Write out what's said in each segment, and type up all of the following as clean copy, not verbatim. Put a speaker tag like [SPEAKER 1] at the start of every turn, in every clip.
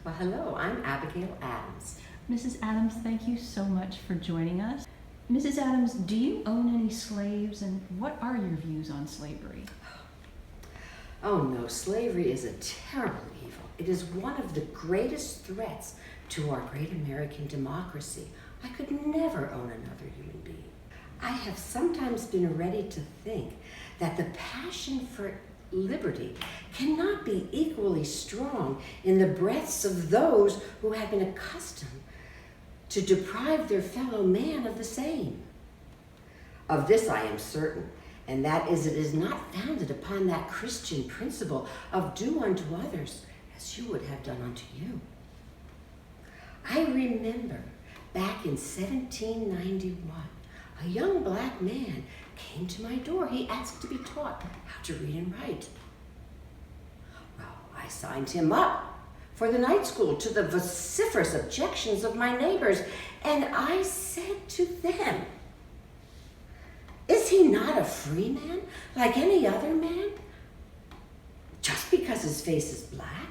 [SPEAKER 1] Well, hello, I'm Abigail Adams.
[SPEAKER 2] Mrs. Adams, thank you so much for joining us. Mrs. Adams, do you own any slaves, and what are your views on slavery?
[SPEAKER 1] Oh no, slavery is a terrible evil. It is one of the greatest threats to our great American democracy. I could never own another human being. I have sometimes been ready to think that the passion for liberty cannot be equally strong in the breasts of those who have been accustomed to deprive their fellow man of the same. Of this I am certain, and that is, it is not founded upon that Christian principle of do unto others as you would have done unto you. I remember back in 1791, a young black man came to my door. He asked to be taught how to read and write. Well, I signed him up for the night school to the vociferous objections of my neighbors, and I said to them, is he not a free man like any other man? Just because his face is black?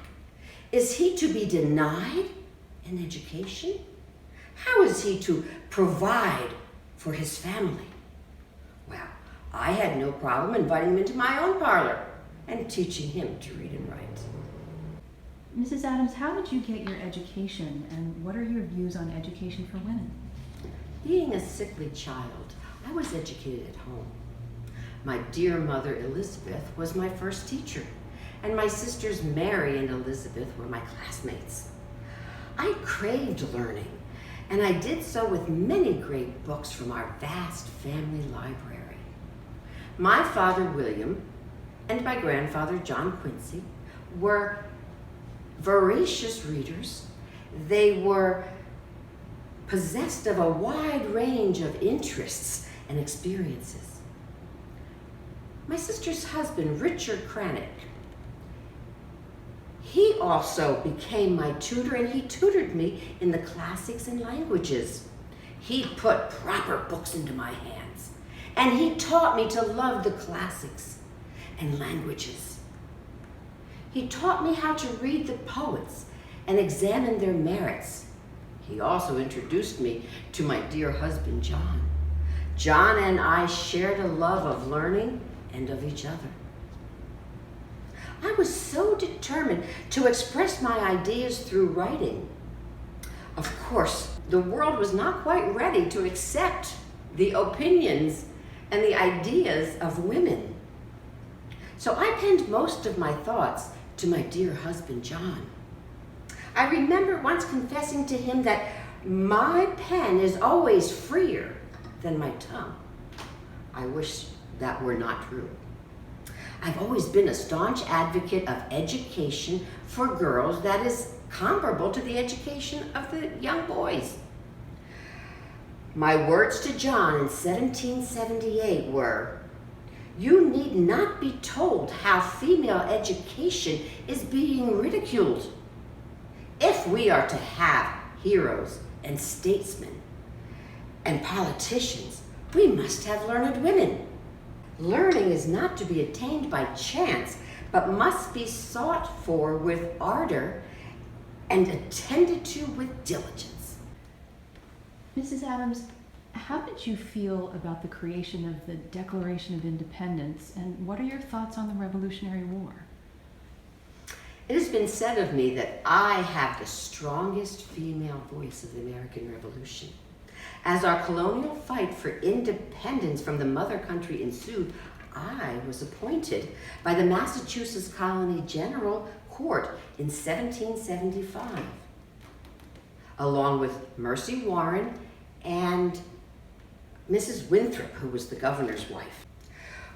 [SPEAKER 1] Is he to be denied an education? How is he to provide for his family? Well, I had no problem inviting him into my own parlor and teaching him to read and write.
[SPEAKER 2] Mrs. Adams, how did you get your education, and what are your views on education for women?
[SPEAKER 1] Being a sickly child, I was educated at home. My dear mother Elizabeth was my first teacher, and my sisters Mary and Elizabeth were my classmates. I craved learning, and I did so with many great books from our vast family library. My father William and my grandfather John Quincy were voracious readers. They were possessed of a wide range of interests and experiences. My sister's husband, Richard Cranach, he also became my tutor, and he tutored me in the classics and languages. He put proper books into my hands, and he taught me to love the classics and languages. He taught me how to read the poets and examine their merits. He also introduced me to my dear husband, John. John and I shared a love of learning and of each other. I was so determined to express my ideas through writing. Of course, the world was not quite ready to accept the opinions and the ideas of women. So I penned most of my thoughts to my dear husband, John. I remember once confessing to him that my pen is always freer than my tongue. I wish that were not true. I've always been a staunch advocate of education for girls that is comparable to the education of the young boys. My words to John in 1778 were, "You need not be told how female education is being ridiculed. If we are to have heroes and statesmen and politicians, we must have learned women. Learning is not to be attained by chance, but must be sought for with ardor and attended to with diligence."
[SPEAKER 2] Mrs. Adams, how did you feel about the creation of the Declaration of Independence, and what are your thoughts on the Revolutionary War?
[SPEAKER 1] It has been said of me that I have the strongest female voice of the American Revolution. As our colonial fight for independence from the mother country ensued, I was appointed by the Massachusetts Colony General Court in 1775, along with Mercy Warren and Mrs. Winthrop, who was the governor's wife.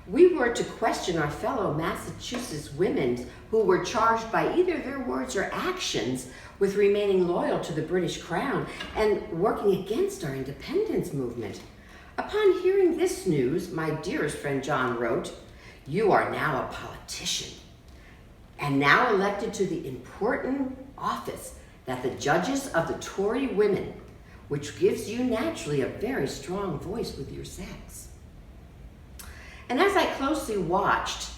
[SPEAKER 1] We were to question our fellow Massachusetts women who were charged by either their words or actions with remaining loyal to the British Crown and working against our independence movement. Upon hearing this news, my dearest friend John wrote, "You are now a politician and now elected to the important office that the judges of the Tory women, which gives you naturally a very strong voice with your sex." And as I closely watched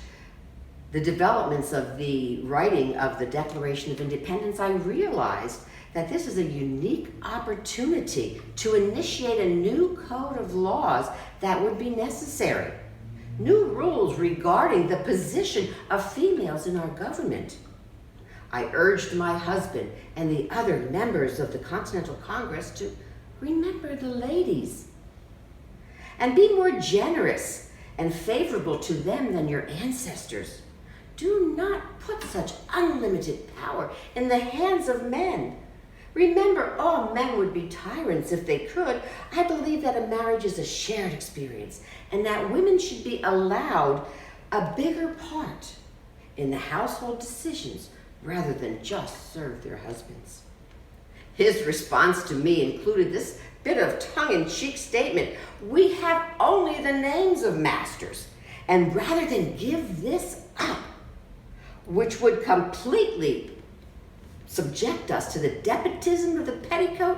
[SPEAKER 1] the developments of the writing of the Declaration of Independence, I realized that this is a unique opportunity to initiate a new code of laws that would be necessary. New rules regarding the position of females in our government. I urged my husband and the other members of the Continental Congress to remember the ladies and be more generous and favorable to them than your ancestors. Do not put such unlimited power in the hands of men. Remember, all men would be tyrants if they could. I believe that a marriage is a shared experience and that women should be allowed a bigger part in the household decisions rather than just serve their husbands. His response to me included this bit of tongue-in-cheek statement: we have only the names of masters, and rather than give this up, which would completely subject us to the despotism of the petticoat,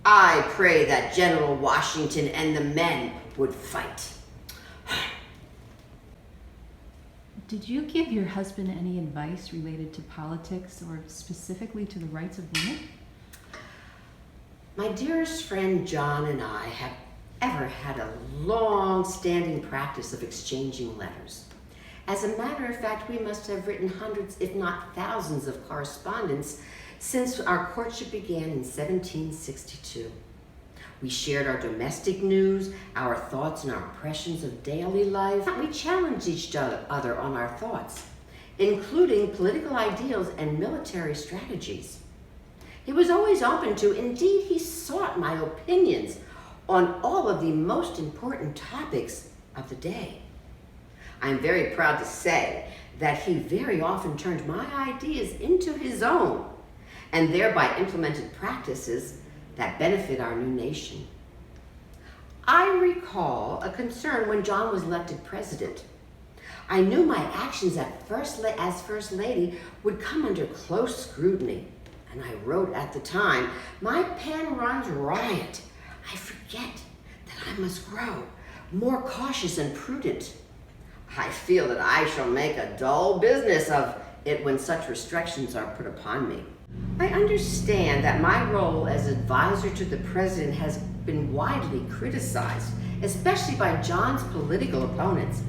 [SPEAKER 1] I pray that General Washington and the men would fight.
[SPEAKER 2] Did you give your husband any advice related to politics or specifically to the rights of women?
[SPEAKER 1] My dearest friend John and I have ever had a long-standing practice of exchanging letters. As a matter of fact, we must have written hundreds, if not thousands, of correspondence since our courtship began in 1762. We shared our domestic news, our thoughts and our impressions of daily life. We challenged each other on our thoughts, including political ideals and military strategies. He was always open to, indeed he sought my opinions on all of the most important topics of the day. I am very proud to say that he very often turned my ideas into his own and thereby implemented practices that benefit our new nation. I recall a concern when John was elected president. I knew my actions as First Lady would come under close scrutiny, and I wrote at the time, "My pen runs riot. I forget that I must grow more cautious and prudent. I feel that I shall make a dull business of it when such restrictions are put upon me." I understand that my role as advisor to the president has been widely criticized, especially by John's political opponents.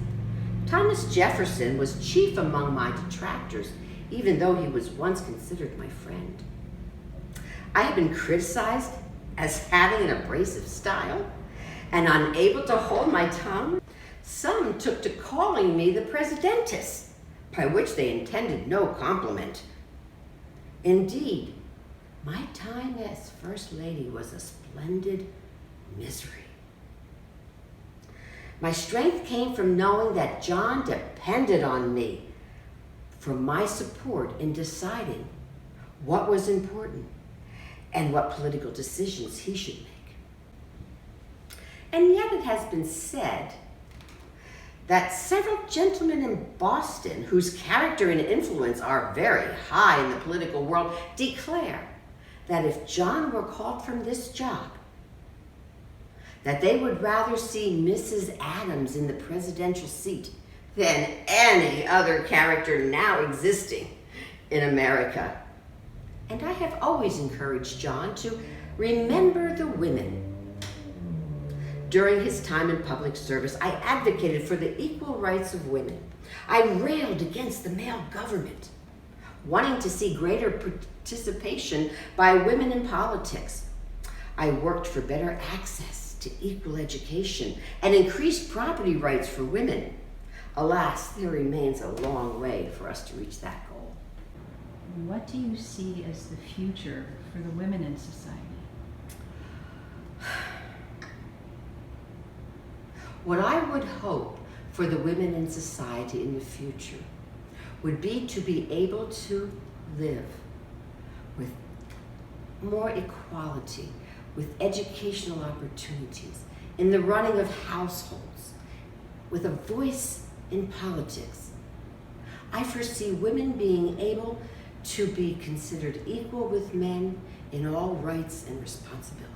[SPEAKER 1] Thomas Jefferson was chief among my detractors, even though he was once considered my friend. I have been criticized as having an abrasive style and unable to hold my tongue. Some took to calling me the presidentess, by which they intended no compliment. Indeed, my time as First Lady was a splendid misery. My strength came from knowing that John depended on me for my support in deciding what was important and what political decisions he should make. And yet it has been said that several gentlemen in Boston, whose character and influence are very high in the political world, declare that if John were called from this job, that they would rather see Mrs. Adams in the presidential seat than any other character now existing in America. And I have always encouraged John to remember the women. During his time in public service, I advocated for the equal rights of women. I railed against the male government, wanting to see greater participation by women in politics. I worked for better access to equal education and increased property rights for women. Alas, there remains a long way for us to reach that goal.
[SPEAKER 2] What do you see as the future for the women in society?
[SPEAKER 1] What I would hope for the women in society in the future would be to be able to live with more equality, with educational opportunities, in the running of households, with a voice in politics. I foresee women being able to be considered equal with men in all rights and responsibilities.